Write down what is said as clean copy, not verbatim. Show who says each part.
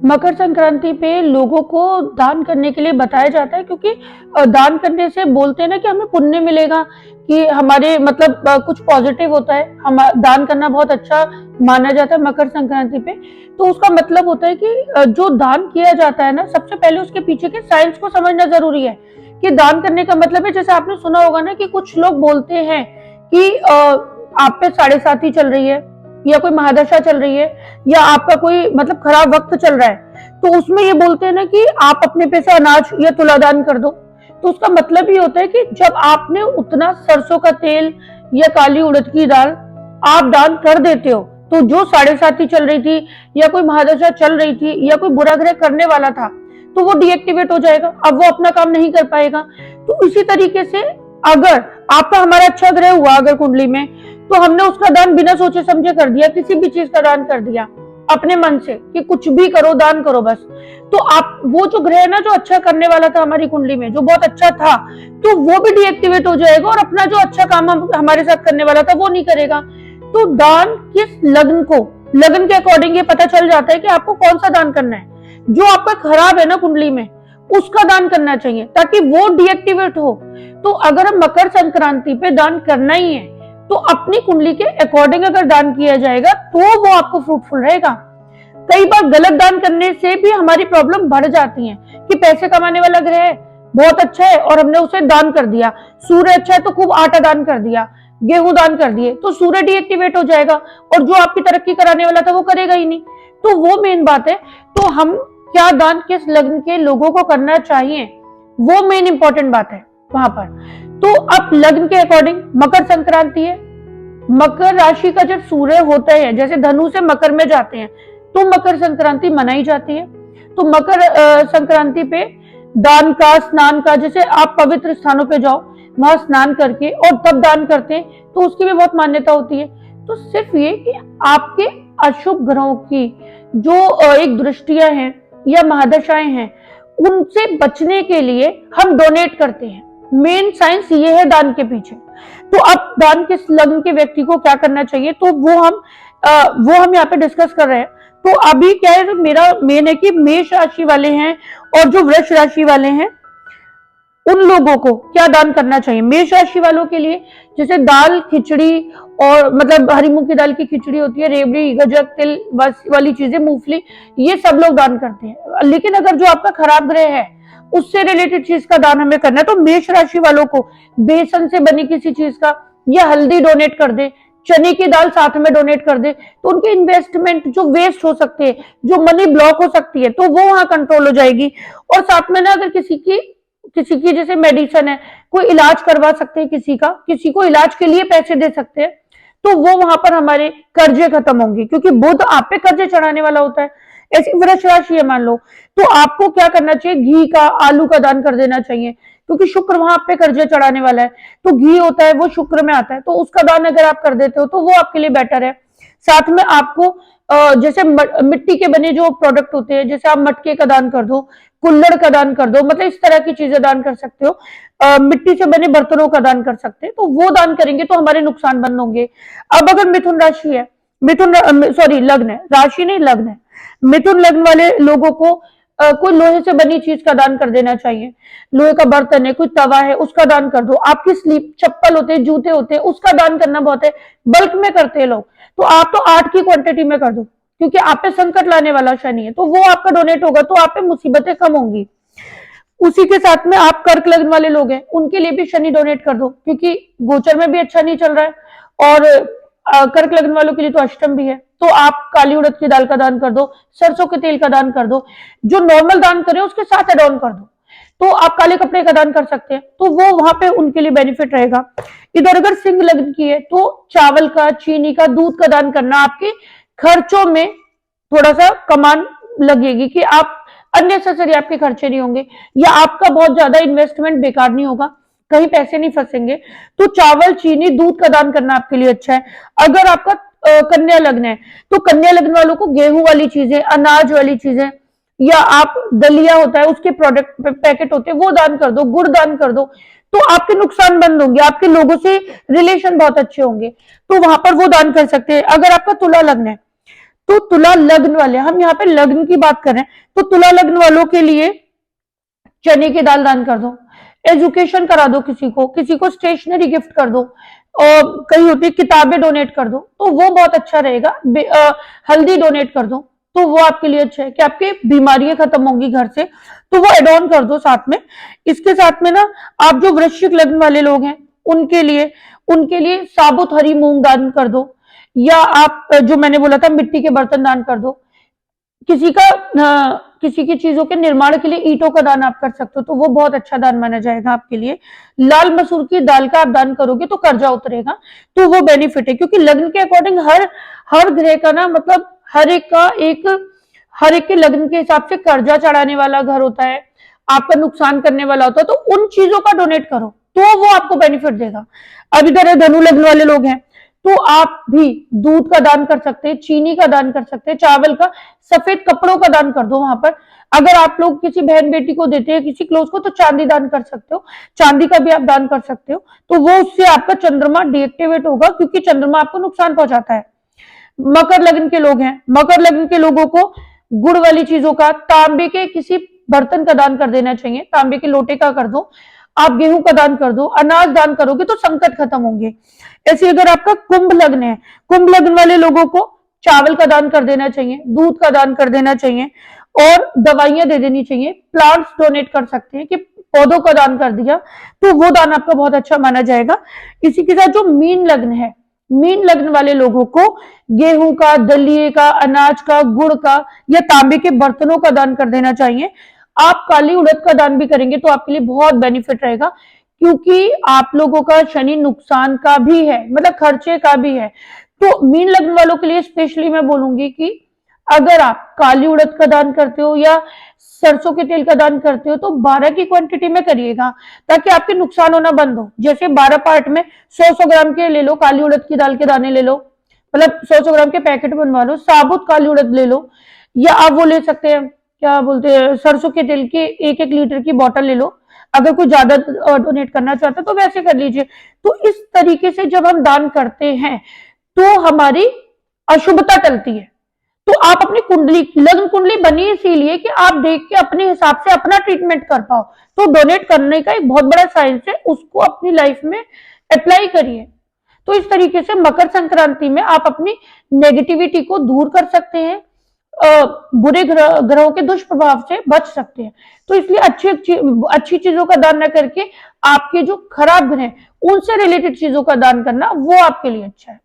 Speaker 1: मकर संक्रांति पे लोगों को दान करने के लिए बताया जाता है, क्योंकि दान करने से बोलते हैं ना कि हमें पुण्य मिलेगा, कि हमारे मतलब कुछ पॉजिटिव होता है। हम दान करना बहुत अच्छा माना जाता है मकर संक्रांति पे। तो उसका मतलब होता है कि जो दान किया जाता है ना, सबसे पहले उसके पीछे के साइंस को समझना जरूरी है। कि दान करने का मतलब है, जैसे आपने सुना होगा ना कि कुछ लोग बोलते हैं कि आप पे साढ़े साती चल रही है, या कोई महादशा चल रही है, या आपका कोई मतलब खराब वक्त चल रहा है, तो उसमें ये बोलते हैं ना कि आप अपने पैसे अनाज या तुलादान कर दो। तो उसका मतलब ये होता है कि जब आपने उतना सरसों का तेल या काली उड़द की दाल आप दान कर देते हो, तो जो साढ़े साती चल रही थी, या कोई महादशा चल रही थी, या कोई बुरा ग्रह करने वाला था, तो वो डीएक्टिवेट हो जाएगा। अब वो अपना काम नहीं कर पाएगा। तो इसी तरीके से अगर आपका हमारा अच्छा ग्रह हुआ अगर कुंडली में, तो हमने उसका दान बिना सोचे समझे कर दिया, किसी भी चीज का दान कर दिया अपने मन से कि कुछ भी करो, दान करो बस, तो आप वो जो ग्रह है ना, जो अच्छा करने वाला था हमारी कुंडली में, जो बहुत अच्छा था, तो वो भी डीएक्टिवेट हो जाएगा, और अपना जो अच्छा काम हमारे साथ करने वाला था वो नहीं करेगा। तो दान किस लग्न को, लग्न के अकॉर्डिंग ये पता चल जाता है कि आपको कौन सा दान करना है। जो आपका खराब है ना कुंडली में, उसका दान करना चाहिए ताकि वो डीएक्टिवेट हो। तो अगर हम मकर संक्रांति पे दान करना ही है, तो अपनी कुंडली के अकॉर्डिंग अगर दान किया जाएगा तो वो आपको फ्रूटफुल रहेगा। कई बार गलत दान करने से भी हमारी प्रॉब्लम बढ़ जाती है कि पैसे कमाने वाला ग्रह है, बहुत अच्छा है, और हमने उसे दान कर दिया। सूर्य अच्छा है तो खूब आटा दान कर दिया, गेहूं दान कर दिए, तो सूर्य डीएक्टिवेट हो जाएगा, और जो आपकी तरक्की कराने वाला था वो करेगा ही नहीं। तो वो मेन बात है। तो हम क्या दान किस लग्न के लोगों को करना चाहिए, वो मेन इंपॉर्टेंट बात है वहां पर। तो अब लग्न के अकॉर्डिंग मकर संक्रांति है, मकर राशि का जब सूर्य होता है, जैसे धनु से मकर में जाते हैं, तो मकर संक्रांति मनाई जाती है। तो मकर संक्रांति पे दान का, स्नान का, जैसे आप पवित्र स्थानों पे जाओ, वहां स्नान करके और तब दान करते हैं, तो उसकी भी बहुत मान्यता होती है। तो सिर्फ ये कि आपके अशुभ ग्रहों की जो एक दृष्टियां हैं या महादशाएं हैं, उनसे बचने के लिए हम डोनेट करते हैं। मेन साइंस ये है दान के पीछे। तो अब दान किस लग्न के व्यक्ति को क्या करना चाहिए, तो वो हम यहाँ पे डिस्कस कर रहे हैं। तो अभी क्या है, मेरा मेन है कि मेष राशि वाले हैं और जो वृष राशि वाले हैं, उन लोगों को क्या दान करना चाहिए। मेष राशि वालों के लिए जैसे दाल, खिचड़ी, और मतलब हरी मूंग की दाल की खिचड़ी होती है, रेवड़ी, गजक, तिल वाली चीजें, मूंगफली, ये सब लोग दान करते हैं। लेकिन अगर जो आपका खराब ग्रह है, उससे रिलेटेड चीज का दान हमें करना है, तो मेष राशि वालों को बेसन से बनी किसी चीज का, या हल्दी डोनेट कर दे, चने की दाल साथ में डोनेट कर दे, तो उनके इन्वेस्टमेंट जो वेस्ट हो सकते हैं, जो मनी ब्लॉक हो सकती है, तो वो वहां कंट्रोल हो जाएगी। और साथ में ना, अगर किसी की जैसे मेडिसिन है, कोई इलाज करवा सकते हैं, किसी को इलाज के लिए पैसे दे सकते हैं, तो वो वहां पर हमारे कर्जे खत्म होंगे, क्योंकि बुध आप पे कर्जे चढ़ाने वाला होता है। ऐसी वृष राशि है मान लो, तो आपको क्या करना चाहिए, घी का, आलू का दान कर देना चाहिए, क्योंकि शुक्र वहां पे कर्जे चढ़ाने वाला है। तो घी होता है वो शुक्र में आता है, तो उसका दान अगर आप कर देते हो तो वो आपके लिए बेटर है। साथ में आपको जैसे मिट्टी के बने जो प्रोडक्ट होते हैं, जैसे आप मटके का दान कर दो, कुल्हड़ का दान कर दो, मतलब इस तरह की चीजें दान कर सकते हो। मिट्टी से बने बर्तनों का दान कर सकते हैं, तो वो दान करेंगे तो हमारे नुकसान बंद होंगे। अब अगर मिथुन राशि है, लग्न है, राशि नहीं लग्न है, मिथुन लग्न वाले लोगों को कोई लोहे से बनी चीज का दान कर देना चाहिए। लोहे का बर्तन है, कोई तवा है, उसका दान कर दो। आपकी स्लीप, चप्पल होते हैं, जूते होते हैं, उसका दान करना बहुत है, बल्क में करते हैं लोग, तो आप तो 8 की क्वांटिटी में कर दो, क्योंकि आप पे संकट लाने वाला शनि है, तो वो आपका डोनेट होगा, तो आप पे मुसीबतें कम होंगी। उसी के साथ में आप कर्क लग्न वाले लोग हैं, उनके लिए भी शनि डोनेट कर दो, क्योंकि गोचर में भी अच्छा नहीं चल रहा है, और कर्क लग्न वालों के लिए तो अष्टम भी है। तो आप काली उड़द की दाल का दान कर दो, सरसों के तेल का दान कर दो, जो नॉर्मल दान करें उसके साथ एड ऑन कर दो। तो आप काले कपड़े का दान कर सकते हैं, तो वो वहां पे उनके लिए बेनिफिट रहेगा। इधर अगर सिंह लग्न की है, तो चावल का, चीनी का, दूध का दान करना आपके खर्चों में थोड़ा सा कमान लगेगी, कि आप अननेसेसरी आपके खर्चे नहीं होंगे, या आपका बहुत ज्यादा इन्वेस्टमेंट बेकार नहीं होगा, कहीं पैसे नहीं फंसेंगे। तो चावल, चीनी, दूध का दान करना आपके लिए अच्छा है। अगर आपका कन्या लग्न है, तो कन्या लग्न वालों को गेहूं वाली चीजें, अनाज वाली चीजें, या आप दलिया होता है उसके प्रोडक्ट पैकेट होते हैं, वो दान कर दो, गुड़ दान कर दो, तो आपके नुकसान बंद होंगे, आपके लोगों से रिलेशन बहुत अच्छे होंगे, तो वहां पर वो दान कर सकते हैं। अगर आपका तुला लग्न है, तो तुला लग्न वाले, हम यहाँ पे लग्न की बात कर रहे हैं, तो तुला लग्न वालों के लिए चने की दाल दान कर दो, एजुकेशन करा दो, किसी को स्टेशनरी गिफ्ट कर दो, और कहीं होती है किताबें डोनेट कर दो, तो वो बहुत अच्छा रहेगा। हल्दी डोनेट कर दो, तो वो आपके लिए अच्छा है कि आपकी बीमारियां खत्म होंगी घर से, तो वो एड ऑन कर दो साथ में। इसके साथ में ना, आप जो वृश्चिक लग्न वाले लोग हैं, उनके लिए साबुत हरी मूंग दान कर दो, या आप जो मैंने बोला था मिट्टी के बर्तन दान कर दो। किसी की चीजों के निर्माण के लिए ईंटों का दान आप कर सकते हो, तो वो बहुत अच्छा दान माना जाएगा आपके लिए। लाल मसूर की दाल का आप दान करोगे तो कर्जा उतरेगा, तो वो बेनिफिट है, क्योंकि लग्न के अकॉर्डिंग हर ग्रह का ना, मतलब हर एक के लग्न के हिसाब से कर्जा चढ़ाने वाला घर होता है, आपका नुकसान करने वाला होता है, तो उन चीजों का डोनेट करो तो वो आपको बेनिफिट देगा। अब इधर धनु लग्न वाले लोग हैं, तो आप भी दूध का दान कर सकते हैं, चीनी का दान कर सकते हैं, चावल का, सफेद कपड़ों का दान कर दो वहां पर। अगर आप लोग किसी बहन बेटी को देते हैं, किसी क्लोज को, तो चांदी दान कर सकते हो, चांदी का भी आप दान कर सकते हो, तो वो उससे आपका चंद्रमा डीएक्टिवेट होगा, क्योंकि चंद्रमा आपको नुकसान पहुंचाता है। मकर लग्न के लोग हैं, मकर लग्न के लोगों को गुड़ वाली चीजों का, तांबे के किसी बर्तन का दान कर देना चाहिए, तांबे के लोटे का कर दो, आप गेहूं का दान कर दो, अनाज दान करोगे तो संकट खत्म होंगे। ऐसे अगर आपका कुंभ लग्न है, कुंभ लग्न वाले लोगों को चावल का दान कर देना चाहिए, दूध का दान कर देना चाहिए, और दवाइयां दे देनी चाहिए, प्लांट्स डोनेट कर सकते हैं कि पौधों का दान कर दिया, तो वो दान आपका बहुत अच्छा माना जाएगा। इसी के साथ जो मीन लग्न है, मीन लग्न वाले लोगों को गेहूं का, दलिए का, अनाज का, गुड़ का, या तांबे के बर्तनों का दान कर देना चाहिए। आप काली उड़द का दान भी करेंगे तो आपके लिए बहुत बेनिफिट रहेगा, क्योंकि आप लोगों का शनि नुकसान का भी है, मतलब खर्चे का भी है। तो मीन लग्न वालों के लिए स्पेशली मैं बोलूंगी कि अगर आप काली उड़द का दान करते हो या सरसों के तेल का दान करते हो, तो 12 की क्वांटिटी में करिएगा, ताकि आपके नुकसान होना बंद हो। जैसे 12 पार्ट में 100-100 ग्राम के ले लो, काली उड़द की दाल के दाने ले लो, मतलब 100-100 ग्राम के पैकेट बनवा लो, साबुत काली उड़द ले लो, या आप वो ले सकते हैं, क्या बोलते हैं, सरसों के तेल की 1-1 लीटर की बोतल ले लो। अगर कोई ज्यादा डोनेट करना चाहता है तो वैसे कर लीजिए। तो इस तरीके से जब हम दान करते हैं, तो हमारी अशुभता टलती है। तो आप अपनी कुंडली, लग्न कुंडली बनी इसीलिए कि आप देख के अपने हिसाब से अपना ट्रीटमेंट कर पाओ। तो डोनेट करने का एक बहुत बड़ा साइंस है, उसको अपनी लाइफ में अप्लाई करिए। तो इस तरीके से मकर संक्रांति में आप अपनी नेगेटिविटी को दूर कर सकते हैं, बुरे ग्रहों के दुष्प्रभाव से बच सकते हैं। तो इसलिए अच्छी चीजों का दान न करके आपके जो खराब ग्रह, उनसे रिलेटेड चीजों का दान करना वो आपके लिए अच्छा है।